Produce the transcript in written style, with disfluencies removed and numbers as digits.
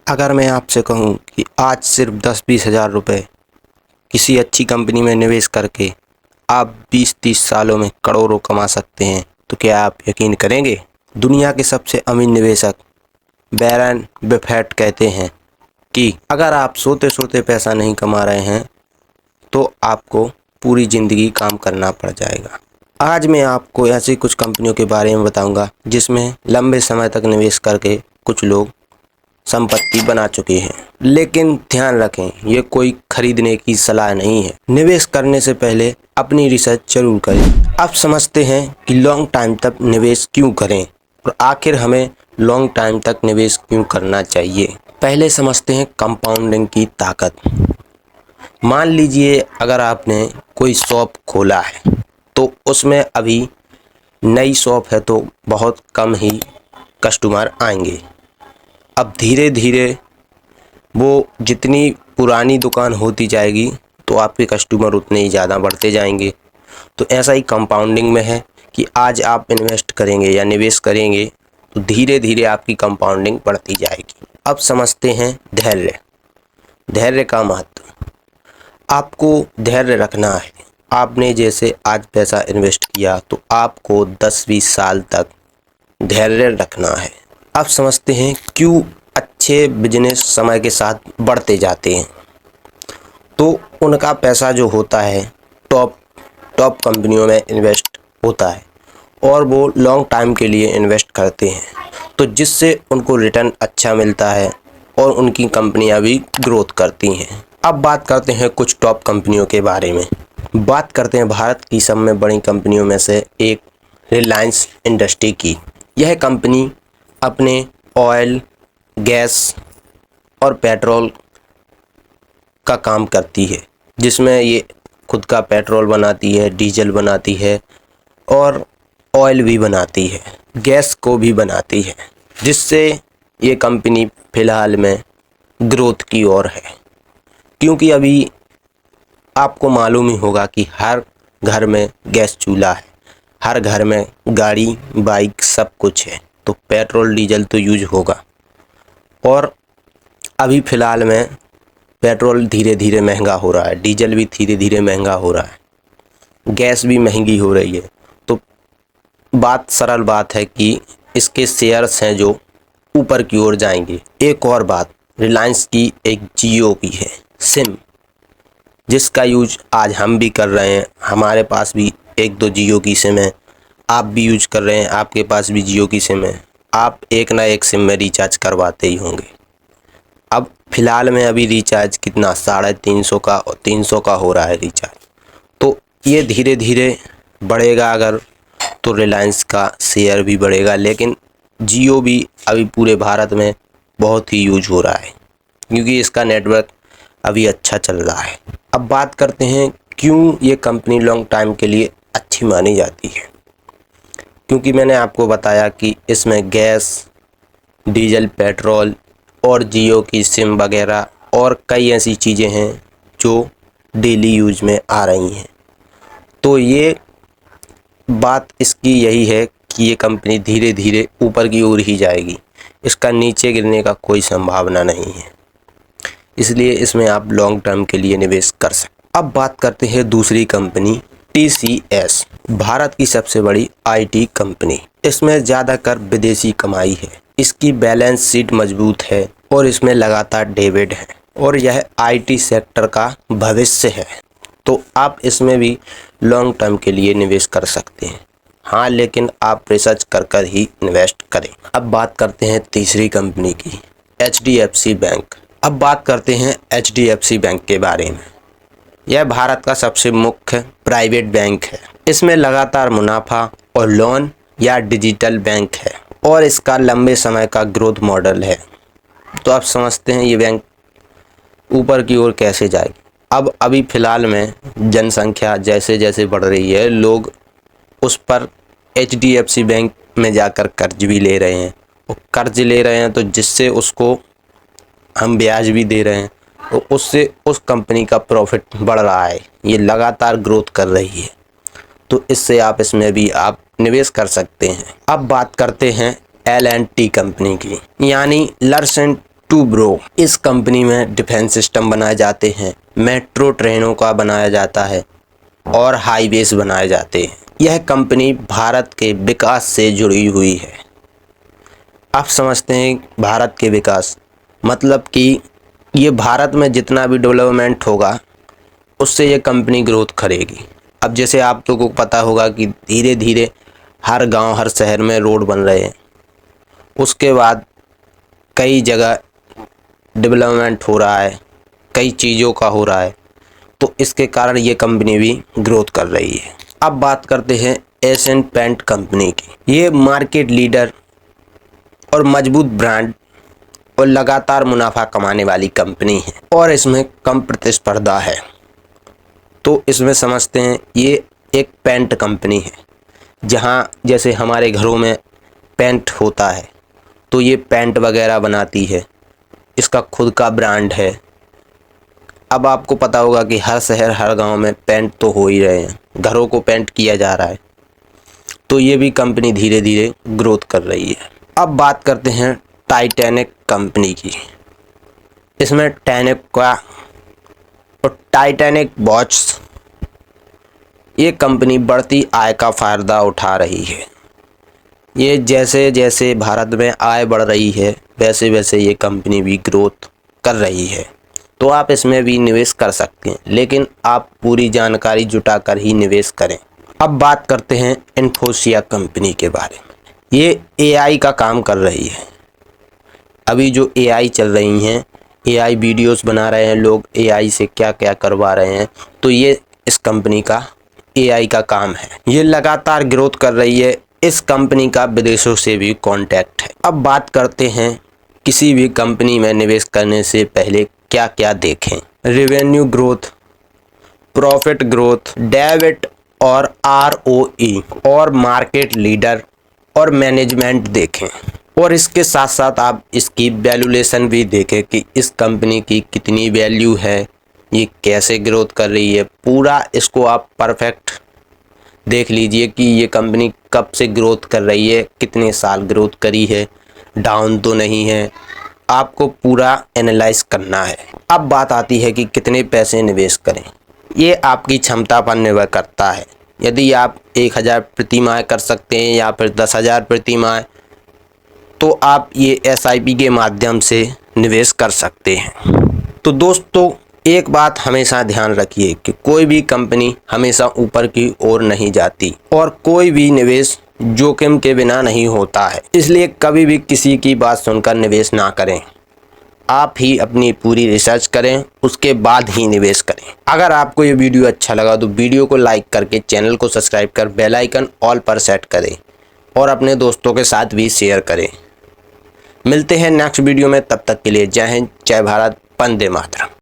अगर मैं आपसे कहूं कि आज सिर्फ 10-20 हज़ार रुपये किसी अच्छी कंपनी में निवेश करके आप 20-30 सालों में करोड़ों कमा सकते हैं, तो क्या आप यकीन करेंगे? दुनिया के सबसे अमीर निवेशक वॉरेन बफेट कहते हैं कि अगर आप सोते सोते पैसा नहीं कमा रहे हैं तो आपको पूरी ज़िंदगी काम करना पड़ जाएगा। आज मैं आपको ऐसी कुछ कंपनियों के बारे में बताऊंगा जिसमें लंबे समय तक निवेश करके कुछ लोग संपत्ति बना चुके हैं। लेकिन ध्यान रखें, ये कोई खरीदने की सलाह नहीं है। निवेश करने से पहले अपनी रिसर्च जरूर करें। अब समझते हैं कि लॉन्ग टाइम तक निवेश क्यों करें और आखिर हमें लॉन्ग टाइम तक निवेश क्यों करना चाहिए। पहले समझते हैं कंपाउंडिंग की ताकत। मान लीजिए अगर आपने कोई शॉप खोला है तो उसमें अभी नई शॉप है तो बहुत कम ही कस्टमर आएंगे। अब धीरे धीरे वो जितनी पुरानी दुकान होती जाएगी तो आपके कस्टमर उतने ही ज़्यादा बढ़ते जाएंगे। तो ऐसा ही कंपाउंडिंग में है कि आज आप इन्वेस्ट करेंगे या निवेश करेंगे तो धीरे धीरे आपकी कंपाउंडिंग बढ़ती जाएगी। अब समझते हैं धैर्य का महत्व। आपको धैर्य रखना है। आपने जैसे आज पैसा इन्वेस्ट किया तो आपको 10-20 साल तक धैर्य रखना है। अब समझते हैं क्यों अच्छे बिजनेस समय के साथ बढ़ते जाते हैं। तो उनका पैसा जो होता है टॉप कंपनियों में इन्वेस्ट होता है और वो लॉन्ग टाइम के लिए इन्वेस्ट करते हैं, तो जिससे उनको रिटर्न अच्छा मिलता है और उनकी कंपनियां भी ग्रोथ करती हैं। अब बात करते हैं कुछ टॉप कंपनियों के बारे में। बात करते हैं भारत की सब में बड़ी कंपनियों में से एक रिलायंस इंडस्ट्री की। यह कंपनी अपने ऑयल, गैस और पेट्रोल का काम करती है, जिसमें ये खुद का पेट्रोल बनाती है, डीजल बनाती है और ऑयल भी बनाती है, गैस को भी बनाती है, जिससे ये कंपनी फ़िलहाल में ग्रोथ की ओर है। क्योंकि अभी आपको मालूम ही होगा कि हर घर में गैस चूल्हा है, हर घर में गाड़ी, बाइक सब कुछ है, तो पेट्रोल डीजल तो यूज होगा। और अभी फ़िलहाल में पेट्रोल धीरे धीरे महंगा हो रहा है, डीजल भी धीरे धीरे महंगा हो रहा है, गैस भी महंगी हो रही है। तो सरल बात है कि इसके शेयर्स हैं जो ऊपर की ओर जाएंगे। एक और बात, रिलायंस की एक जियो भी है सिम, जिसका यूज आज हम भी कर रहे हैं। हमारे पास भी 1-2 जियो की सिम है, आप भी यूज कर रहे हैं, आपके पास भी जियो की सिम है। आप एक ना एक सिम में रिचार्ज करवाते ही होंगे। अब फ़िलहाल में अभी रिचार्ज कितना 350 का हो रहा है रिचार्ज। तो ये धीरे धीरे बढ़ेगा अगर, तो रिलायंस का शेयर भी बढ़ेगा। लेकिन जियो भी अभी पूरे भारत में बहुत ही यूज हो रहा है क्योंकि इसका नेटवर्क अभी अच्छा चल रहा है। अब बात करते हैं क्यों ये कंपनी लॉन्ग टाइम के लिए अच्छी मानी जाती है। क्योंकि मैंने आपको बताया कि इसमें गैस, डीजल, पेट्रोल और जियो की सिम वगैरह और कई ऐसी चीज़ें हैं जो डेली यूज में आ रही हैं। तो ये बात इसकी यही है कि ये कंपनी धीरे धीरे ऊपर की ओर ही जाएगी, इसका नीचे गिरने का कोई संभावना नहीं है, इसलिए इसमें आप लॉन्ग टर्म के लिए निवेश कर सकते। अब बात करते हैं दूसरी कंपनी TCS, भारत की सबसे बड़ी IT कंपनी। इसमें ज़्यादातर विदेशी कमाई है, इसकी बैलेंस शीट मजबूत है और इसमें लगातार डिविडेंड है और यह IT सेक्टर का भविष्य है। तो आप इसमें भी लॉन्ग टर्म के लिए निवेश कर सकते हैं। हाँ, लेकिन आप रिसर्च कर ही इन्वेस्ट करें। अब बात करते हैं तीसरी कंपनी की, HDFC बैंक। अब बात करते हैं HDFC बैंक के बारे में। यह भारत का सबसे मुख्य प्राइवेट बैंक है। इसमें लगातार मुनाफा और लोन या डिजिटल बैंक है और इसका लंबे समय का ग्रोथ मॉडल है। तो आप समझते हैं ये बैंक ऊपर की ओर कैसे जाएगी। अब अभी फ़िलहाल में जनसंख्या जैसे जैसे बढ़ रही है, लोग उस पर HDFC बैंक में जाकर कर्ज भी ले रहे हैं और कर्ज ले रहे हैं तो जिससे उसको हम ब्याज भी दे रहे हैं, तो उससे उस कंपनी का प्रॉफिट बढ़ रहा है, ये लगातार ग्रोथ कर रही है। तो इससे आप इसमें भी आप निवेश कर सकते हैं। अब बात करते हैं L&T कंपनी की, यानी लर्सन टूब्रो। इस कंपनी में डिफेंस सिस्टम बनाए जाते हैं, मेट्रो ट्रेनों का बनाया जाता है और हाईवेज बनाए जाते हैं। यह कंपनी भारत के विकास से जुड़ी हुई है। आप समझते हैं भारत के विकास मतलब कि ये भारत में जितना भी डेवलपमेंट होगा उससे ये कंपनी ग्रोथ करेगी। अब जैसे आप लोगों को पता होगा कि धीरे धीरे हर गांव हर शहर में रोड बन रहे हैं, उसके बाद कई जगह डेवलपमेंट हो रहा है, कई चीज़ों का हो रहा है, तो इसके कारण ये कंपनी भी ग्रोथ कर रही है। अब बात करते हैं एशियन पेंट कंपनी की। ये मार्केट लीडर और मजबूत ब्रांड और लगातार मुनाफा कमाने वाली कंपनी है और इसमें कम प्रतिस्पर्धा है। तो इसमें समझते हैं ये एक पेंट कंपनी है, जहाँ जैसे हमारे घरों में पेंट होता है तो ये पेंट वगैरह बनाती है, इसका खुद का ब्रांड है। अब आपको पता होगा कि हर शहर हर गांव में पेंट तो हो ही रहे हैं, घरों को पेंट किया जा रहा है, तो ये भी कंपनी धीरे धीरे ग्रोथ कर रही है। अब बात करते हैं टाइटैनिक कंपनी की। इसमें टैनिक का और टाइटैनिक वॉच, ये कंपनी बढ़ती आय का फ़ायदा उठा रही है। ये जैसे जैसे भारत में आय बढ़ रही है वैसे वैसे ये कंपनी भी ग्रोथ कर रही है, तो आप इसमें भी निवेश कर सकते हैं, लेकिन आप पूरी जानकारी जुटाकर ही निवेश करें। अब बात करते हैं इन्फोसिस कंपनी के बारे में। ये एआई का काम कर रही है। अभी जो एआई चल रही हैं, एआई वीडियोस बना रहे हैं लोग, एआई से क्या क्या करवा रहे हैं, तो ये इस कंपनी का एआई का काम है। ये लगातार ग्रोथ कर रही है। इस कंपनी का विदेशों से भी कॉन्टैक्ट है। अब बात करते हैं किसी भी कंपनी में निवेश करने से पहले क्या क्या देखें। Revenue growth, profit growth, debit और आरओई और मार्केट लीडर और मैनेजमेंट देखें। और इसके साथ साथ आप इसकी वैल्यूएशन भी देखें कि इस कंपनी की कितनी वैल्यू है, ये कैसे ग्रोथ कर रही है। पूरा इसको आप परफेक्ट देख लीजिए कि ये कंपनी कब से ग्रोथ कर रही है, कितने साल ग्रोथ करी है, डाउन तो नहीं है। आपको पूरा एनालाइज करना है। अब बात आती है कि कितने पैसे निवेश करें। ये आपकी क्षमता पर निर्भर करता है। यदि आप 1000 प्रति माह कर सकते हैं या फिर 10,000 प्रति माह, तो आप ये एसआईपी के माध्यम से निवेश कर सकते हैं। तो दोस्तों, एक बात हमेशा ध्यान रखिए कि कोई भी कंपनी हमेशा ऊपर की ओर नहीं जाती और कोई भी निवेश जोखिम के बिना नहीं होता है। इसलिए कभी भी किसी की बात सुनकर निवेश ना करें। आप ही अपनी पूरी रिसर्च करें, उसके बाद ही निवेश करें। अगर आपको ये वीडियो अच्छा लगा तो वीडियो को लाइक करके चैनल को सब्सक्राइब कर बेल आइकन ऑल पर सेट करें और अपने दोस्तों के साथ भी शेयर करें। मिलते हैं नेक्स्ट वीडियो में, तब तक के लिए जय हिंद, जय भारत, वंदे मातरम।